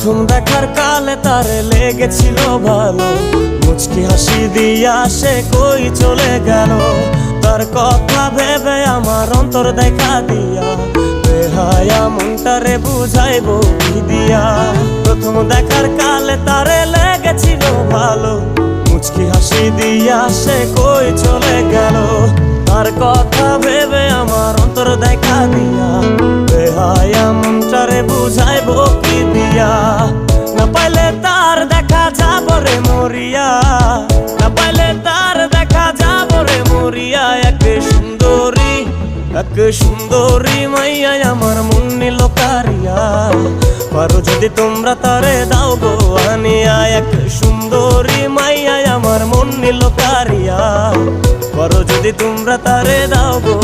প্রথম দেখার কালে তারে লেগেছিল ভালো, মুচকি হাসি দিয়া সে কই চলে গেল। তার কথা ভেবে আমার অন্তর দেখা দিয়া বেহায়া মনটারে বুঝাইবো কি দিয়া। প্রথম দেখার কালে তারে লেগেছিল ভালো, মুচকি হাসি দিয়া সে কই চলে গেল। তার কথা ভেবে আমার অন্তর দেখা দিয়া বেহায়া মনটারে বুঝাইবো কি দিয়া। না পাইলে তার দেখা যাব রে মরিয়া, না পাইলে তার দেখা যাব রে মরিয়া। এক সুন্দরী মাইয়া আমার মন নিল কারিয়া, পারো যদি তোমরা তারে দাও গো আনিয়া। এক সুন্দরী মাইয়া আমার মন নিল কারিয়া, পারো যদি তোমরা তারে দাও গো